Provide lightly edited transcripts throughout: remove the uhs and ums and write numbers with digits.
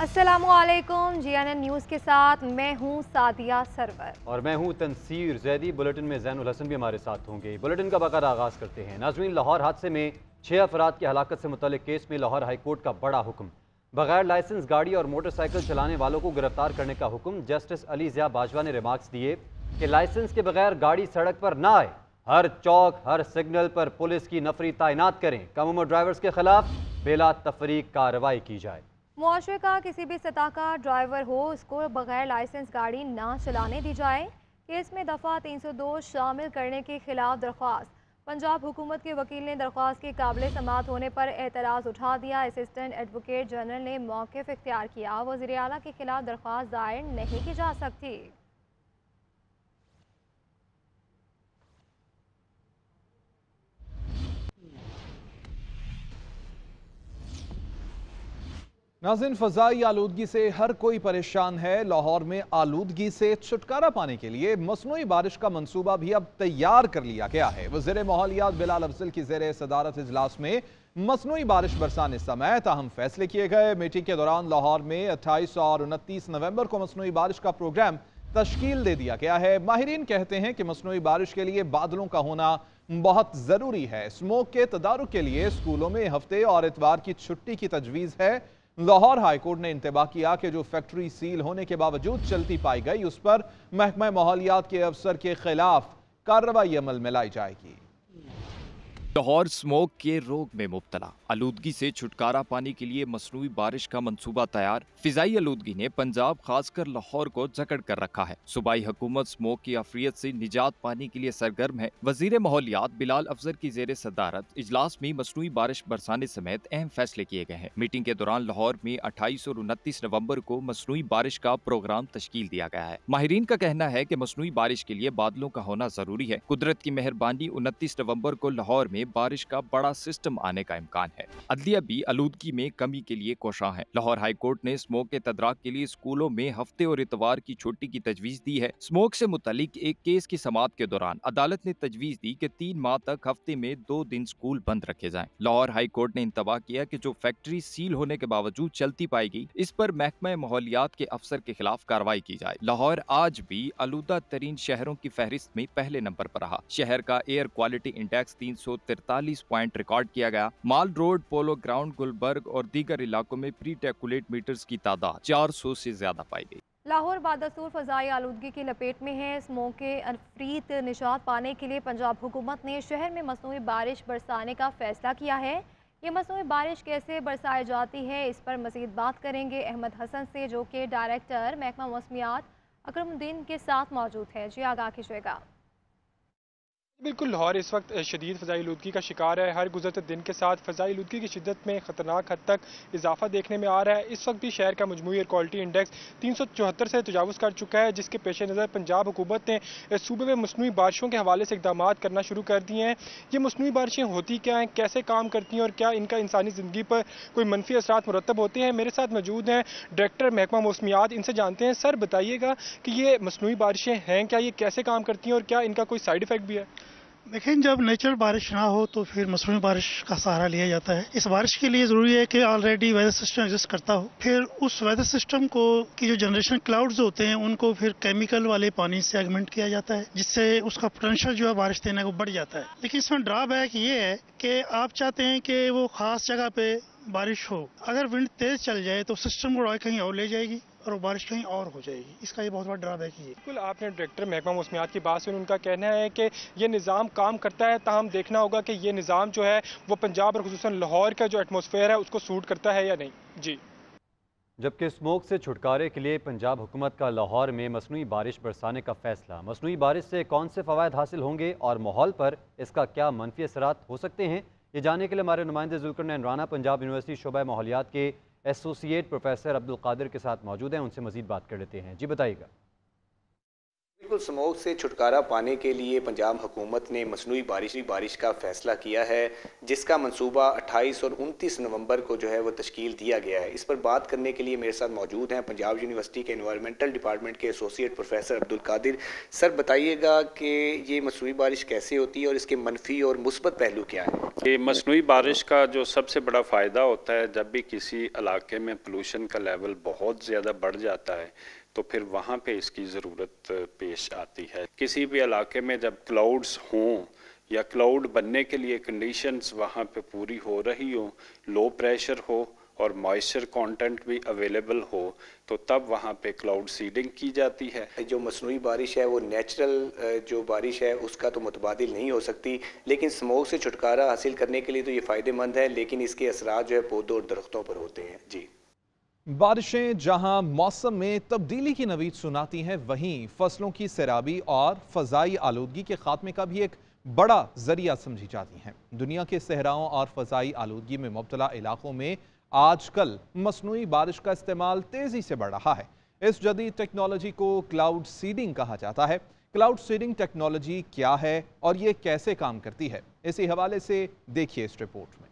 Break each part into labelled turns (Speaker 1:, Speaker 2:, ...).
Speaker 1: अस्सलामुअलैकुम। GNN news के साथ मैं हूँ सादिया सरवर
Speaker 2: और मैं हूँ तनसीर जैदी। बुलेटिन में जैनुल हसन भी हमारे साथ होंगे। बुलेटिन का बाकायदा आगाज़ करते हैं। नाज़रीन, लाहौर हादसे में 6 अफराद की हलाकत से मुतल्लिक केस में लाहौर हाई कोर्ट का बड़ा हुक्म। बगैर लाइसेंस गाड़ी और मोटरसाइकिल चलाने वालों को गिरफ्तार करने का हुक्म। जस्टिस अली ज़िया बाजवा ने रिमार्क्स दिए कि लाइसेंस के बगैर गाड़ी सड़क पर ना आए, हर चौक हर सिग्नल पर पुलिस की नफरी तैनात करें, कम उम्र ड्राइवर्स के खिलाफ बेला तफरीक कार्रवाई की जाए।
Speaker 1: मुआशरे का किसी भी सतह का ड्राइवर हो, उसको बगैर लाइसेंस गाड़ी ना चलाने दी जाए। केस में दफ़ा 302 शामिल करने के खिलाफ दरख्वास्त। पंजाब हुकूमत के वकील ने दरख्वास्त के काबिल समाअत होने पर एतराज़ उठा दिया। असिस्टेंट एडवोकेट जनरल ने मौक़िफ़ इख्तियार किया। वज़ीर आला के खिलाफ दरख्वास्त दायर नहीं की जा सकती।
Speaker 3: नाज़रीन, फ़ज़ाई आलूदगी से हर कोई परेशान है। लाहौर में आलूदगी से छुटकारा पाने के लिए मसनूई बारिश का मंसूबा भी अब तैयार कर लिया गया है। वज़ीर माहौलियात बिलाल अफजल की ज़ेर सदारत इजलास में मसनूई बारिश बरसाने समय अहम फैसले किए गए। मीटिंग के दौरान लाहौर में 28 और 29 नवंबर को मसनूई बारिश का प्रोग्राम तश्कील दे दिया गया है। माहिरीन कहते हैं कि मसनूई बारिश के लिए बादलों का होना बहुत ज़रूरी है। स्मोक के तदारुक के लिए स्कूलों में हफ्ते और इतवार की छुट्टी की तजवीज़ है। लाहौर हाईकोर्ट ने इंतबा किया कि जो फैक्ट्री सील होने के बावजूद चलती पाई गई, उस पर महकमा माहौलियात के अफसर के खिलाफ कार्रवाई अमल में लाई जाएगी।
Speaker 4: लाहौर स्मोक के रोग में मुब्तला, आलूदगी से छुटकारा पाने के लिए मसनूई बारिश का मंसूबा तैयार। फिजाई आलूदगी ने पंजाब खासकर लाहौर को जकड़ कर रखा है। सूबाई हुकूमत स्मोक की आफियत से निजात पाने के लिए सरगर्म है। वजीर माहौलियात बिलाल अफजल की जेर सदारत इजलास में मसनूई बारिश बरसाने समेत अहम फैसले किए गए हैं। मीटिंग के दौरान लाहौर में 28 और 29 नवंबर को मसनूई बारिश का प्रोग्राम तश्कील दिया गया है। माहिरीन का कहना है कि मसनूई बारिश के लिए बादलों का होना जरूरी है। कुदरत की मेहरबानी 29 नवंबर को लाहौर में बारिश का बड़ा सिस्टम आने का इम्कान है। अदलिया भी आलूदगी में कमी के लिए कोशां है। लाहौर हाई कोर्ट ने स्मोक के तदराक के लिए स्कूलों में हफ्ते और इतवार की छुट्टी की तजवीज दी है। स्मोक से मुतालिक एक केस की समाअत के दौरान अदालत ने तजवीज दी कि 3 माह तक हफ्ते में 2 दिन स्कूल बंद रखे जाएं। लाहौर हाई कोर्ट ने इंतबा किया कि जो फैक्ट्री सील होने के बावजूद चलती पाएगी, इस पर महकमा माहौलियात के अफसर के खिलाफ कार्रवाई की जाए। लाहौर आज भी आलूदा तरीन शहरों की फहरिस्त में पहले नंबर पर रहा। शहर का air quality index 343 point record किया गया। माल रोड, पोलो ग्राउंड, गुलबर्ग और दीगर इलाकों में प्री टेकुलेट मीटर्स की तादाद 400 से ज्यादा पाई गई।
Speaker 1: लाहौर बादस्तूर फ़ज़ाई आलूदगी की लपेट में है। स्मोक के अफरीत निजात पाने के लिए पंजाब हुकूमत ने शहर में मसनूई बारिश बरसाने का फैसला किया है। ये मसनूई बारिश कैसे बरसाई जाती है, इस पर मज़ीद बात करेंगे अहमद हसन से, जो कि डायरेक्टर महकमा मौसमियात अकरमुद्दीन के साथ मौजूद है। जी, आगाह कीजिएगा।
Speaker 5: बिल्कुल, लाहौर इस वक्त शदीद फ़ज़ाई आलूदगी का शिकार है। हर गुजरते दिन के साथ फ़ज़ाई आलूदगी की शिद्दत में ख़तरनाक हद तक इजाफा देखने में आ रहा है। इस वक्त भी शहर का मजमूई एयर क्वालिटी इंडेक्स 374 से तजावुज़ कर चुका है, जिसके पेश नज़र पंजाब हुकूमत ने सूबे में मसनूई बारिशों के हवाले से इक़दाम करना शुरू कर दिए हैं। ये मसनूई बारिशें होती क्या हैं, कैसे काम करती हैं और क्या इनका इंसानी ज़िंदगी पर कोई मनफी असरात मुरतब होते हैं। मेरे साथ मौजूद हैं डायरेक्टर महकमा मौसमियात, इनसे जानते हैं। सर, बताइएगा कि ये मसनूई बारिशें हैं क्या, ये कैसे काम करती हैं और क्या इनका कोई साइड इफ़ेक्ट भी है?
Speaker 6: लेकिन जब नेचुरल बारिश ना हो तो फिर मौसमी बारिश का सहारा लिया जाता है। इस बारिश के लिए ज़रूरी है कि ऑलरेडी वेदर सिस्टम एग्जिस्ट करता हो। फिर उस वेदर सिस्टम को की जो जनरेशन क्लाउड्स होते हैं, उनको फिर केमिकल वाले पानी से एगमेंट किया जाता है, जिससे उसका पोटेंशियल जो है बारिश देने को बढ़ जाता है। लेकिन इसमें ड्रॉबैक ये है कि आप चाहते हैं कि वो खास जगह पे बारिश हो, अगर विंड तेज चल जाए तो सिस्टम को कहीं और ले जाएगी और वो बारिश कहीं और हो जाएगी। इसका ये बहुत बड़ा ड्रॉबैक ही है।
Speaker 5: बिल्कुल, आपने डायरेक्टर महकमा मौसमियात की बात सुनी। उनका कहना है कि ये निज़ाम काम करता है, ताहम देखना होगा कि ये निज़ाम जो है वो पंजाब और खुसूसन लाहौर का जो एटमॉस्फेयर है उसको सूट करता है या नहीं। जी।
Speaker 2: जबकि स्मोक से छुटकारे के लिए पंजाब हुकूमत का लाहौर में मसनूई बारिश बरसाने का फैसला। मसनूई बारिश से कौन से फ़वायद हासिल होंगे और माहौल पर इसका क्या मनफी असरात हो सकते हैं, ये जानने के लिए हमारे नुमाइंदे जुल्करनैन राना पंजाब यूनिवर्सिटी शोबा माहौलियात के एसोसिएट प्रोफेसर अब्दुल कादिर के साथ मौजूद हैं। उनसे मजीद बात कर लेते हैं। जी, बताइएगा।
Speaker 7: बिल्कुल स्मोक से छुटकारा पाने के लिए पंजाब हुकूमत ने मसनूई बारिश का फैसला किया है, जिसका मंसूबा 28 और 29 नवंबर को जो है वो तश्कील दिया गया है। इस पर बात करने के लिए मेरे साथ मौजूद हैं पंजाब यूनिवर्सिटी के एनवायरमेंटल डिपार्टमेंट के associate professor Abdul Qadir. Sir, बताइएगा कि ये मसनूई बारिश कैसे होती है और इसके मनफी और मुस्बत पहलू क्या है?
Speaker 8: ये मसनूई बारिश का जो सबसे बड़ा फ़ायदा होता है, जब भी किसी इलाके में पोल्यूशन का लेवल बहुत ज़्यादा बढ़ जाता है तो फिर वहाँ पे इसकी ज़रूरत पेश आती है। किसी भी इलाके में जब क्लाउड्स हों या क्लाउड बनने के लिए कंडीशंस वहाँ पे पूरी हो रही हो, लो प्रेशर हो और मॉइस्चर कंटेंट भी अवेलेबल हो, तो तब वहाँ पे क्लाउड सीडिंग की जाती है।
Speaker 7: जो मसनूई बारिश है वो नेचुरल जो बारिश है उसका तो मुतबादिल नहीं हो सकती, लेकिन स्मोक से छुटकारा हासिल करने के लिए तो ये फ़ायदेमंद है, लेकिन इसके असरात जो है पौधों और दरख्तों पर होते हैं। जी,
Speaker 3: बारिशें जहां मौसम में तब्दीली की नवीद सुनाती हैं, वहीं फसलों की सैराबी और फ़ज़ाई आलूदगी के खात्मे का भी एक बड़ा जरिया समझी जाती हैं। दुनिया के सहराओं और फ़ज़ाई आलूदगी में मुब्तला इलाकों में आजकल मसनूई बारिश का इस्तेमाल तेज़ी से बढ़ रहा है। इस जदीद टेक्नोलॉजी को क्लाउड सीडिंग कहा जाता है। क्लाउड सीडिंग टेक्नोलॉजी क्या है और ये कैसे काम करती है, इसी हवाले से देखिए इस रिपोर्ट में।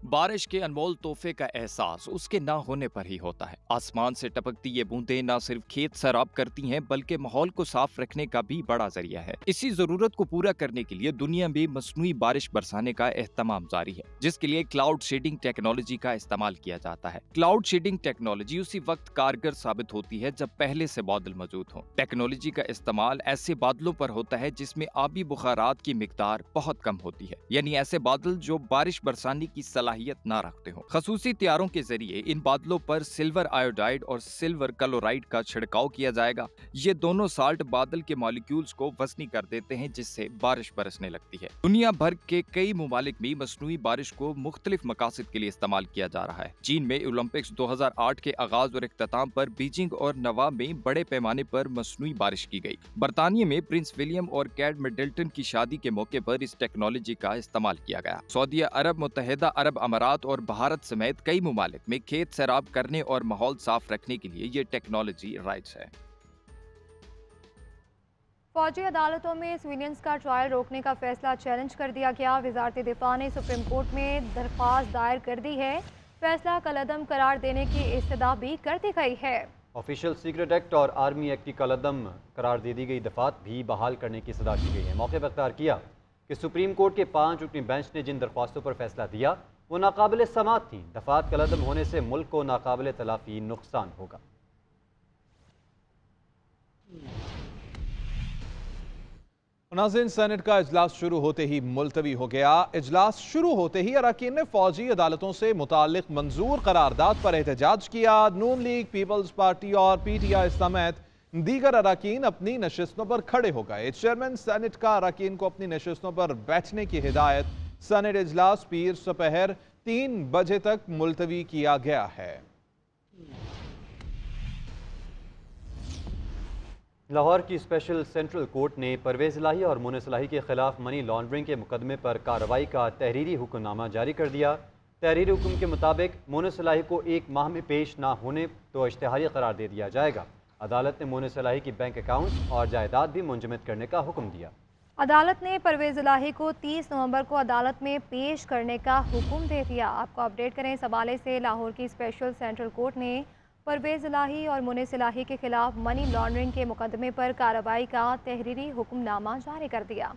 Speaker 4: बारिश के अनमोल तोहफे का एहसास उसके ना होने पर ही होता है। आसमान से टपकती ये बूंदें न सिर्फ खेत सैराब करती हैं, बल्कि माहौल को साफ रखने का भी बड़ा जरिया है। इसी जरूरत को पूरा करने के लिए दुनिया में मसनूई बारिश बरसाने का एहतमाम जारी है, जिसके लिए क्लाउड शेडिंग टेक्नोलॉजी का इस्तेमाल किया जाता है। क्लाउड शेडिंग टेक्नोलॉजी उसी वक्त कारगर साबित होती है जब पहले से बादल मौजूद हों। टेक्नोलॉजी का इस्तेमाल ऐसे बादलों पर होता है जिसमें आबी बुखारात की मिकदार बहुत कम होती है, यानी ऐसे बादल जो बारिश बरसाने की सलाहियत ना रखते हो। खसूसी तैयारों के जरिए इन बादलों पर सिल्वर आयोडाइड और सिल्वर क्लोराइड का छिड़काव किया जाएगा। ये दोनों साल्ट बादल के मॉलिक्यूल्स को वजनी कर देते हैं, जिससे बारिश बरसने लगती है। दुनिया भर के कई मुमालिक में मसनूई बारिश को मुख्तलिफ मकासद के लिए इस्तेमाल किया जा रहा है। चीन में ओलंपिक्स 2008 के आगाज और इख्तिताम पर बीजिंग और नवा में बड़े पैमाने पर मसनूई बारिश की गई। बरतानिया में प्रिंस विलियम और कैट मिडल्टन की शादी के मौके पर इस टेक्नोलॉजी का इस्तेमाल किया गया। सऊदी अरब, मुत्तहिदा अरब अमारात और भारत समेत कई मुमालिक में खेत सैराब करने और माहौल साफ रखने के लिए ये टेक्नोलॉजी राइज है।
Speaker 1: फौजी अदालतों में सिविलियंस का ट्रायल रोकने का फैसला चैलेंज कर दिया गया। वजारत दिफा ने सुप्रीम कोर्ट में दरख्वास्त दायर कर दी है। फैसला कलअदम करार देने की इस्तदा भी कर दी गई है।
Speaker 2: ऑफिशियल सीक्रेट एक्ट और आर्मी एक्ट की कलअदम करार दे दी गई दफात भी बहाल करने की सदा की गई है। मौके पर अख्तियार किया कि सुप्रीम कोर्ट के 5 रुकनी बेंच ने जिन दरख्वास्तों पर फैसला दिया वो नाकाबिल समात थी। दफात कलअदम होने से मुल्क को नाकाबिल तलाफी नुकसान होगा।
Speaker 3: नाज़रीन, सेनेट का इजलास शुरू होते ही मुलतवी हो गया। इजलास शुरू होते ही अरकान ने फौजी अदालतों से मुताल्लिक मंजूर करारदाद पर एहतजाज किया। नून लीग, पीपल्स पार्टी और PTI समेत दीगर अरकान अपनी नशिस्तों पर खड़े हो गए। चेयरमैन सेनेट का अरकान को अपनी नशिस्तों पर बैठने की हिदायत। सेनेट इजलास पीर दोपहर 3 बजे तक मुलतवी किया गया है।
Speaker 2: लाहौर की स्पेशल सेंट्रल कोर्ट ने परवेज इलाही और मोनिस इलाही के खिलाफ मनी लॉन्ड्रिंग के मुकदमे पर कार्रवाई का तहरीरी हुक्मनामा जारी कर दिया। तहरीरी हुक्म के मुताबिक मोनिस इलाही को 1 माह में पेश ना होने तो इश्तिहारी करार दे दिया जाएगा। अदालत ने मोनिस इलाही की बैंक अकाउंट और जायदाद भी मुंजमद करने का हुक्म दिया।
Speaker 1: अदालत ने परवेज इलाही को 30 नवंबर को अदालत में पेश करने का हुक्म दे दिया। आपको अपडेट करें इस हवाले से। लाहौर की स्पेशल सेंट्रल कोर्ट ने परवेज इलाही और मुनिस इलाही के खिलाफ मनी लॉन्ड्रिंग के मुकदमे पर कार्रवाई का तहरीरी हुक्मनामा जारी कर दिया।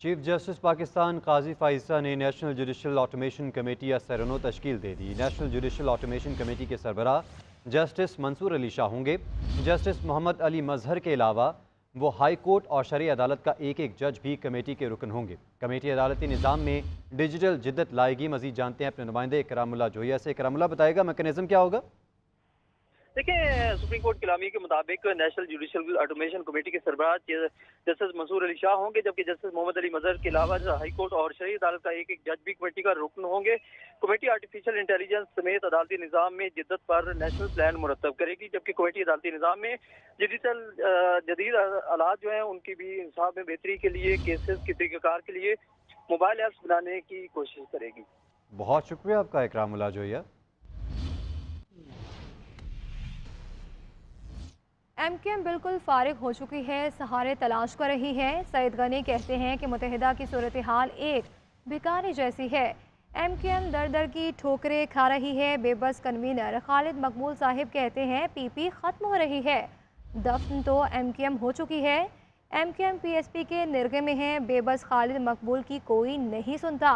Speaker 2: चीफ जस्टिस पाकिस्तान काजी फाइजा ने नेशनल जुडिशल ऑटोमेशन कमेटी या सेरेनो तश्कील दे दी। नेशनल जुडिशल ऑटोमेशन कमेटी के सरबराह जस्टिस मंसूर अली शाह होंगे। जस्टिस मोहम्मद अली मजहर के अलावा वो हाई कोर्ट और शरई अदालत का एक जज भी कमेटी के रुकन होंगे। कमेटी अदालती निज़ाम में डिजिटल जिद्दत लाएगी। मजीद जानते हैं अपने नुमाइंदे इकरामुल्लाह जोहिया से। इकरामुल्लाह, बताएगा मैकेनिज्म क्या होगा?
Speaker 9: देखिए, सुप्रीम कोर्ट की कलामी के मुताबिक नेशनल जुडिशल ऑटोमेशन कमेटी के सरबराह जस्टिस मंसूर अली शाह होंगे, जबकि जस्टिस मोहम्मद अली मजहर के अलावा हाई कोर्ट और शरई अदालत का एक जज भी कमेटी का रुकन होंगे। कमेटी आर्टिफिशियल इंटेलिजेंस समेत अदालती निज़ाम में जिद्दत पर नेशनल प्लान मुरतब करेगी, जबकि कमेटी अदालती निज़ाम में जदीद आलात जो हैं उनकी भी इंसाफ में बेहतरी के लिए, केसेस की तरीक़ाकार के लिए मोबाइल ऐप्स बनाने की कोशिश करेगी।
Speaker 2: बहुत शुक्रिया आपका इकरामुल्लाह जोहिया।
Speaker 1: MQM बिल्कुल फारिग हो चुकी है, सहारे तलाश कर रही है। सईद गनी कहते हैं कि मुत्तहिदा की सूरत हाल एक भिखारी जैसी है। MQM दर दर की ठोकरें खा रही है। बेबस कन्वीनर खालिद मकबूल साहिब कहते हैं PP ख़त्म हो रही है। दफन तो MQM हो चुकी है। MQM PSP के निर्गे में है। बेबस खालिद मकबूल की कोई नहीं सुनता।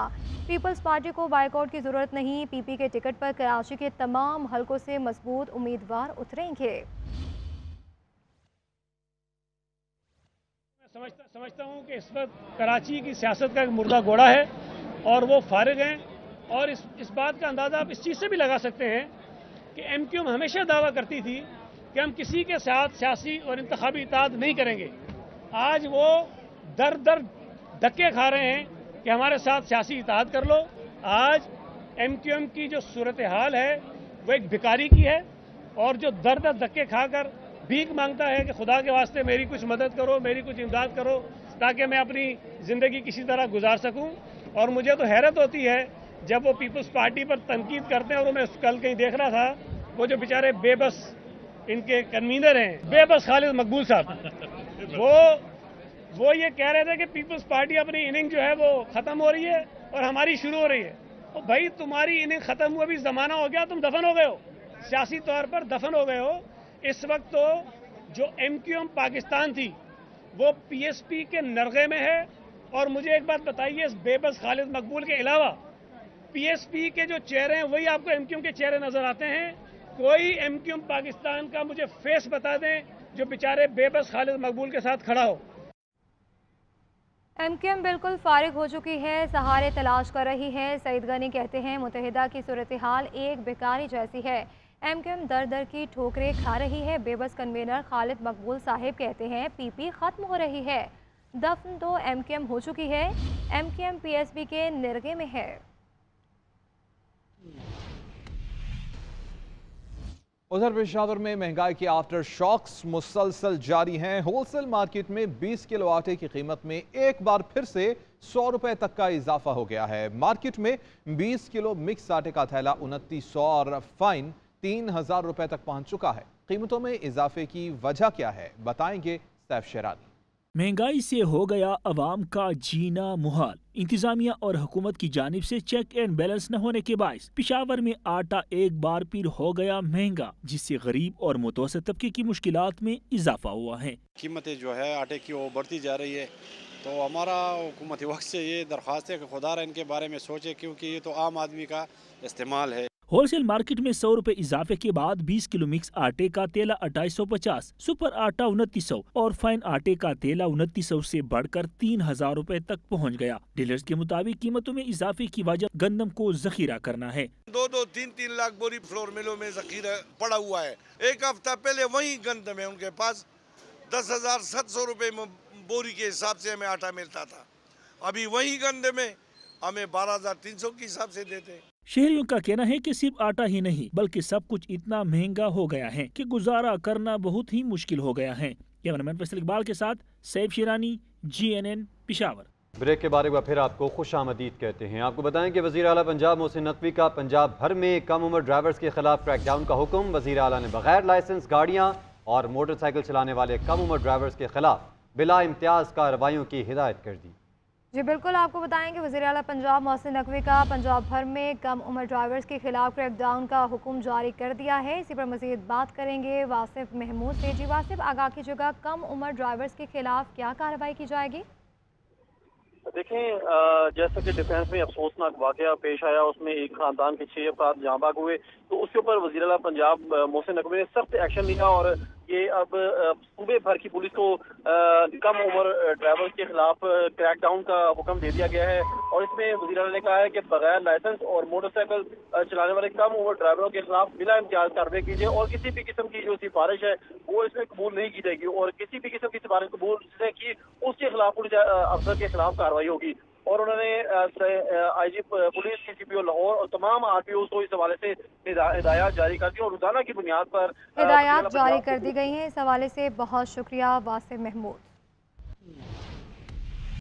Speaker 1: पीपल्स पार्टी को बाइकआउट की ज़रूरत नहीं। PP के टिकट पर कराची के तमाम हलकों से मजबूत उम्मीदवार उतरेंगे।
Speaker 10: समझता हूँ कि इस वक्त कराची की सियासत का एक मुर्दा घोड़ा है और वो फारिग हैं। और इस बात का अंदाज़ा आप इस चीज़ से भी लगा सकते हैं कि MQM हमेशा दावा करती थी कि हम किसी के साथ सियासी और इंतखाबी इताद नहीं करेंगे। आज वो दर दर धक्के खा रहे हैं कि हमारे साथ सियासी इताद कर लो। आज MQM की जो सूरत हाल है वो एक भिखारी की है और जो दर दर धक्के खाकर भीख मांगता है कि खुदा के वास्ते मेरी कुछ मदद करो, मेरी कुछ इमदाद करो ताकि मैं अपनी ज़िंदगी किसी तरह गुजार सकूं। और मुझे तो हैरत होती है जब वो पीपल्स पार्टी पर तनकीद करते हैं। और मैं कल कहीं देख रहा था, वो जो बेचारे बेबस इनके कन्वीनर हैं, बेबस खालिद मकबूल साहब, वो ये कह रहे थे कि पीपल्स पार्टी अपनी इनिंग जो है वो ख़त्म हो रही है और हमारी शुरू हो रही है। और भाई तुम्हारी इनिंग ख़त्म हुआ भी ज़माना हो गया, तुम दफन हो गए हो, सियासी तौर पर दफन हो गए हो। इस वक्त तो जो MQM पाकिस्तान थी वो PSP के नरगे में है। और मुझे एक बात बताइए, इस बेबस खालिद मकबूल के अलावा PSP के जो चेहरे हैं वही आपको MQM के चेहरे नजर आते हैं। कोई MQM पाकिस्तान का मुझे फेस बता दें जो बेचारे बेबस खालिद मकबूल के साथ खड़ा हो।
Speaker 1: MQM बिल्कुल फारिग हो चुकी है, सहारे तलाश कर रही है। सईद गनी कहते हैं मुत्तहिदा की सूरत हाल एक भिखारी जैसी है। MQM दर दर की ठोकरें खा रही है। बेबस कन्वीनर खालिद मकबूल साहिब कहते हैं PP ख़त्म हो रही है। दफन तो MQM हो चुकी है। MQM PSP के निर्गे में है।
Speaker 3: उधर पेशावर में महंगाई के आफ्टर शॉक्स मुसलसल जारी हैं। होलसेल मार्केट में 20 किलो आटे की कीमत में एक बार फिर से 100 रुपए तक का इजाफा हो गया है। मार्केट में 20 किलो मिक्स आटे का थैला 2900 और फाइन 3000 रुपए तक पहुंच चुका है। कीमतों में इजाफे की वजह क्या है, बताएंगे सैफ शेरानी।
Speaker 11: महंगाई से हो गया अवाम का जीना मुहाल। इंतजामिया और हुकूमत की जानिब से चेक एंड बैलेंस न होने के बायस पेशावर में आटा एक बार फिर हो गया महंगा, जिससे गरीब और मुतवसत तबके की मुश्किलात में इजाफा हुआ है।
Speaker 12: कीमतें जो है आटे की वो बढ़ती जा रही है, तो हमारा हुकूमती वक्त से ये दरख्वास्त है कि खुदा इनके बारे में सोचे, क्योंकि ये तो आम आदमी का इस्तेमाल है।
Speaker 11: होलसेल मार्केट में 100 रुपए इजाफे के बाद 20 किलो मिक्स आटे का तेला 2850, सुपर आटा 2900 और फाइन आटे का तेला 2900 से बढ़कर 3000 रुपए तक पहुंच गया। डीलर्स के मुताबिक कीमतों में इजाफे की वजह गंदम को जखीरा करना है।
Speaker 13: 2-3 लाख बोरी फ्लोर मिलों में जखीरा पड़ा हुआ है। एक हफ्ता पहले वही गंदम है उनके पास 10,700 रुपए बोरी के हिसाब से हमें आटा मिलता था। अभी वही गंदम में हमें 12,300 के हिसाब से देते हैं।
Speaker 11: शहरियों का कहना है कि सिर्फ आटा ही नहीं बल्कि सब कुछ इतना महंगा हो गया है कि गुजारा करना बहुत ही मुश्किल हो गया है। कैमरामैन फैसल इकबाल के साथ सैफ शेरानी, GNN पेशावर।
Speaker 2: ब्रेक के बारे में फिर आपको खुश आमदीद कहते हैं। आपको बताएं कि वज़ीर आला पंजाब मोहसिन नकवी का पंजाब भर में कम उम्र ड्राइवर्स के खिलाफ क्रैकडाउन का हुक्म। वज़ीर आला ने बगैर लाइसेंस गाड़ियाँ और मोटरसाइकिल चलाने वाले कम उम्र ड्राइवर्स के खिलाफ बिला इम्तियाज़ कार्रवाइयों की हिदायत कर दी।
Speaker 1: जी बिल्कुल, आपको बताएंगे वज़ीर आला पंजाब मोहसिन नकवी का पंजाब भर में कम उम्र ड्राइवर्स के खिलाफ क्रैकडाउन का हुक्म जारी कर दिया है। इसी पर मज़ीद बात करेंगे वासिफ महमूद से। जी वासिफ, आगाह की जगह कम उम्र ड्राइवर्स के खिलाफ क्या कार्रवाई की जाएगी?
Speaker 9: देखें, जैसा कि डिफेंस में अफसोसनाक वाकया पेश आया, उसमें एक खानदान के 6 अफराद जाँ बाग हुए, तो उसके ऊपर वज़ीर आला पंजाब मोहसिन नकवी ने सख्त एक्शन लिया और ये अब सूबे भर की पुलिस को कम उम्र ड्राइवर्स के खिलाफ क्रैकडाउन का हुक्म दे दिया गया है। और इसमें वज़ीर आला ने कहा है कि बगैर लाइसेंस और मोटरसाइकिल चलाने वाले कम उम्र ड्राइवरों के खिलाफ बिला इम्तियाज कार्रवाई कीजिए और किसी भी किस्म की जो सिफारिश है वो इसमें कबूल नहीं की जाएगी और किसी भी किस्म की सिफारिश कबूल की उसके खिलाफ पुलिस अफसर के खिलाफ कार्रवाई होगी। और उन्होंने IG पुलिस, CCPO लाहौर और तमाम RPO को इस हवाले से हिदायत जारी कर दी और रोजाना की बुनियाद पर
Speaker 1: हिदायत जारी कर दी गई हैं। इस हवाले से बहुत शुक्रिया वासिफ महमूद।